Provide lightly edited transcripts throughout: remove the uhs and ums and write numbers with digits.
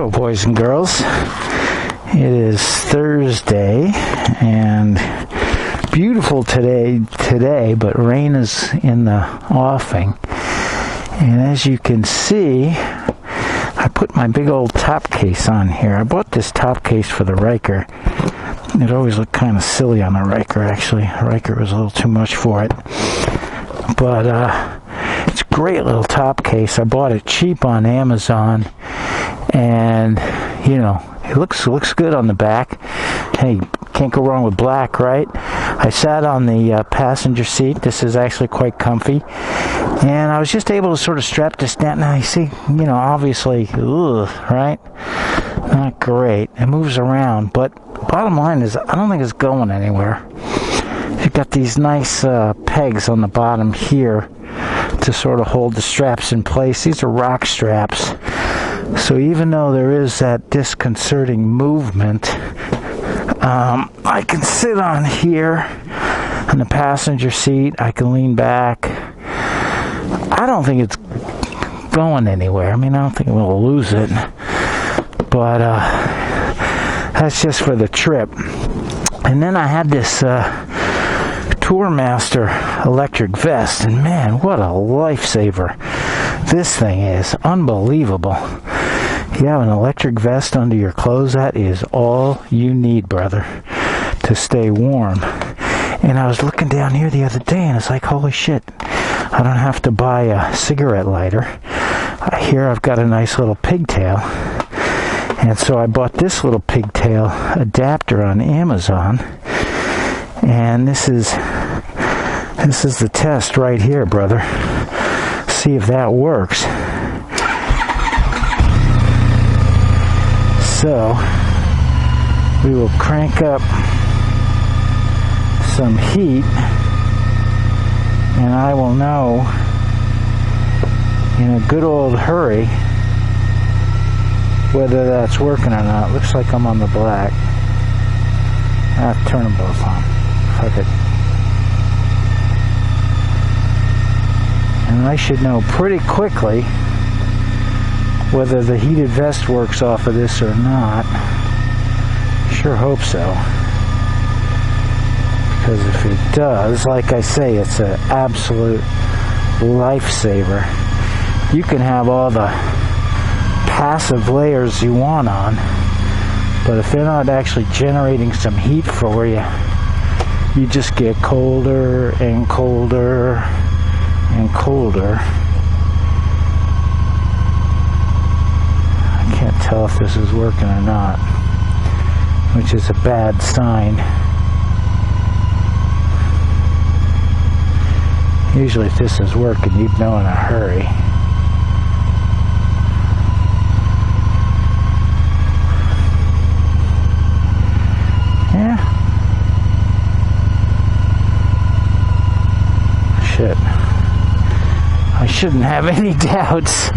So, boys and girls, it is Thursday and beautiful today, but rain is in the offing. And as you can see, I put my big old top case on here. I bought this top case for the Riker. It always looked kind of silly on the Riker, actually. The Riker was a little too much for it. But it's a great little top case. I bought it cheap on Amazon. And, you know, it looks good on the back. Hey, can't go wrong with black, right? I sat on the passenger seat. This is actually quite comfy. And I was just able to sort of strap this down. Now, you see, you know, obviously, right? Not great. It moves around. But bottom line is, I don't think it's going anywhere. You've got these nice pegs on the bottom here to sort of hold the straps in place. These are rock straps. So even though there is that disconcerting movement, I can sit on here on the passenger seat. I can lean back. I don't think it's going anywhere. I mean, I don't think we'll lose it. But that's just for the trip. And then I had this Tourmaster electric vest. And man, what a lifesaver. This thing is unbelievable. You have an electric vest under your clothes, that is all you need, brother, to stay warm. And I was looking down here the other day, and it's like, holy shit, I don't have to buy a cigarette lighter. Here I've got a nice little pigtail. And so I bought this little pigtail adapter on Amazon. And this is the test right here, brother. See if that works. So we will crank up some heat, and I will know in a good old hurry whether that's working or not. Looks like I'm on the black. I'll turn them both on. Fuck it. And I should know pretty quickly whether the heated vest works off of this or not. Sure hope so. Because if it does, like I say, it's an absolute lifesaver. You can have all the passive layers you want on, but if they're not actually generating some heat for you, you just get colder and colder and colder. Can't tell if this is working or not, which is a bad sign. Usually if this is working, you'd know in a hurry. Yeah. Shit. I shouldn't have any doubts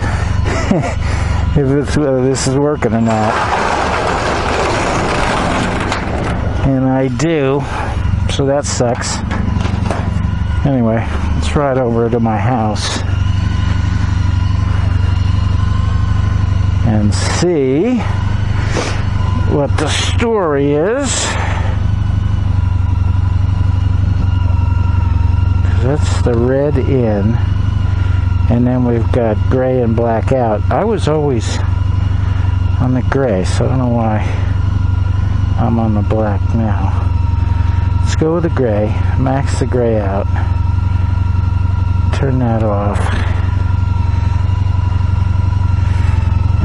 whether this is working or not. And I do, so that sucks. Anyway, let's ride over to my house and see what the story is. That's the red in. And then we've got gray and black out. I was always on the gray, so I don't know why I'm on the black now. Let's go with the gray. Max the gray out. Turn that off.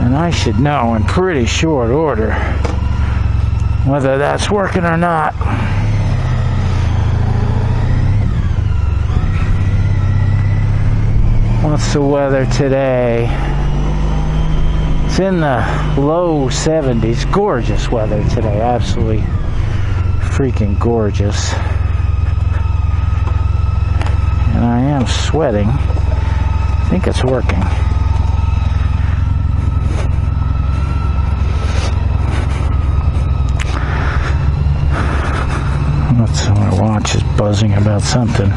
And I should know in pretty short order whether that's working or not. What's the weather today? It's in the low 70s. Gorgeous weather today. Absolutely freaking gorgeous. And I am sweating. I think it's working. My watch is buzzing about something.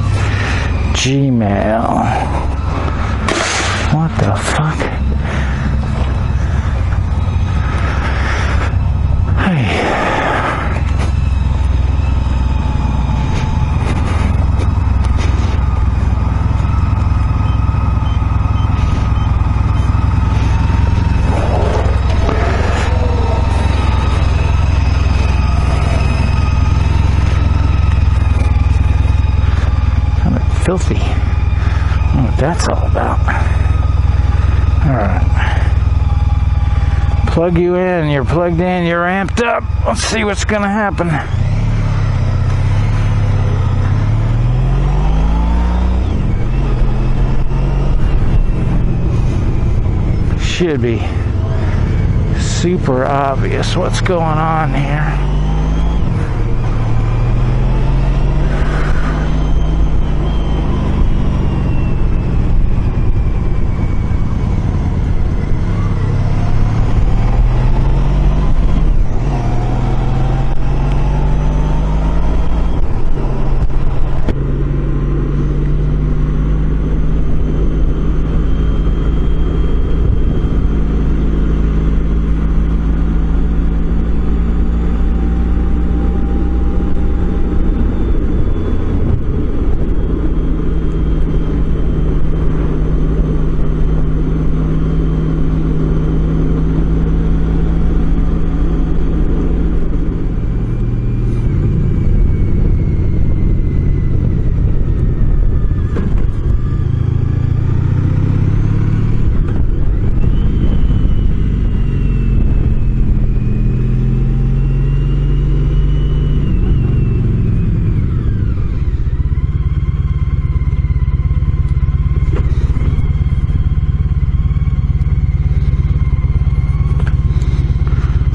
Gmail. What the fuck? filthy. I don't know what that's all about. Alright. Plug you in, you're plugged in, you're amped up. Let's see what's gonna happen. Should be super obvious what's going on here.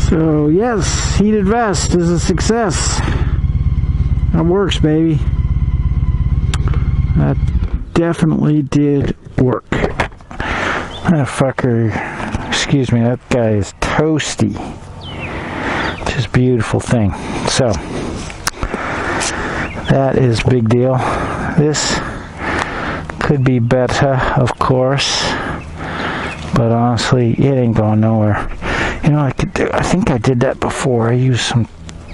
So yes, heated vest is a success. That works, baby. That definitely did work. That fucker, excuse me, that guy is toasty. Just beautiful thing. So that is big deal. This could be better, of course, but honestly, it ain't going nowhere. You know, I think I did that before. I used some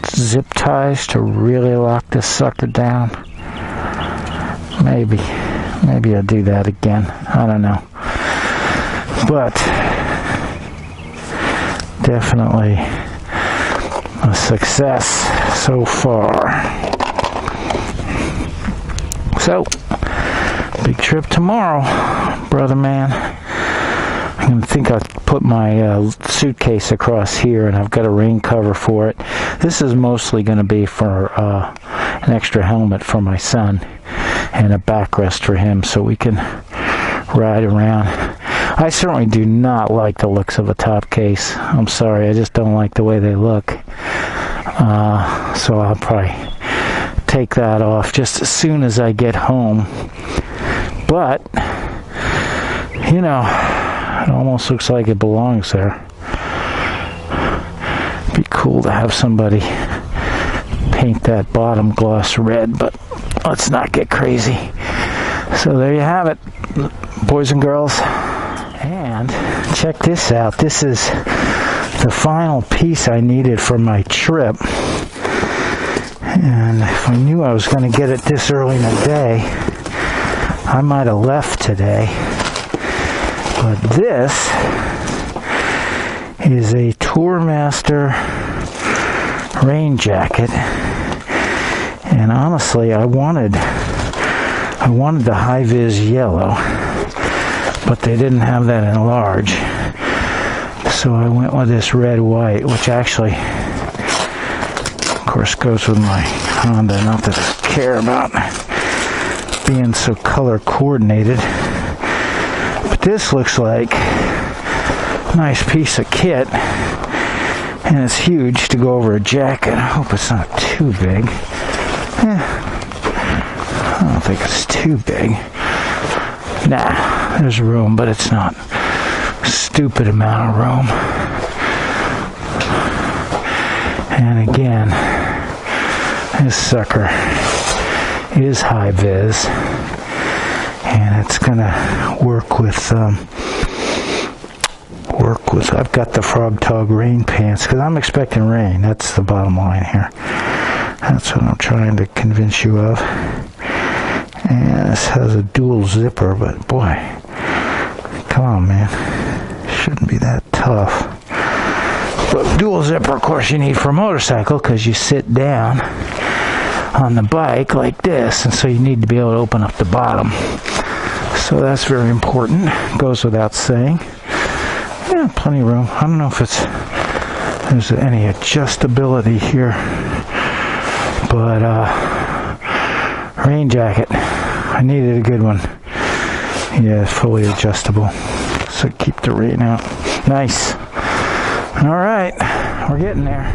zip ties to really lock this sucker down. Maybe I'll do that again. I don't know. But definitely a success so far. So, big trip tomorrow, brother man. I think I'll put my suitcase across here, and I've got a rain cover for it. This is mostly going to be for an extra helmet for my son and a backrest for him so we can ride around. I certainly do not like the looks of a top case. I'm sorry, I just don't like the way they look. So I'll probably take that off just as soon as I get home. But, you know, it almost looks like it belongs there. Be cool to have somebody paint that bottom gloss red, but let's not get crazy. So there you have it, boys and girls. And check this out. This is the final piece I needed for my trip. And if I knew I was going to get it this early in the day, I might have left today. But this is a Tourmaster rain jacket, and honestly, I wanted the high-vis yellow, but they didn't have that in large, so I went with this red-white, which actually, of course, goes with my Honda. Not that I care about being so color coordinated. This looks like a nice piece of kit, and it's huge to go over a jacket. I hope it's not too big. I don't think it's too big. Nah, there's room, but it's not a stupid amount of room. And again, this sucker is high vis. And it's gonna work with I've got the Frog Tog rain pants because I'm expecting rain. That's the bottom line here. That's what I'm trying to convince you of. And this has a dual zipper, but boy, come on, man, shouldn't be that tough. But dual zipper, of course, you need for a motorcycle because you sit down on the bike like this, and so you need to be able to open up the bottom. So that's very important. Goes without saying. Yeah, plenty of room. I don't know if there's any adjustability here, but rain jacket. I needed a good one. Yeah, it's fully adjustable, so keep the rain out. Nice. All right, we're getting there.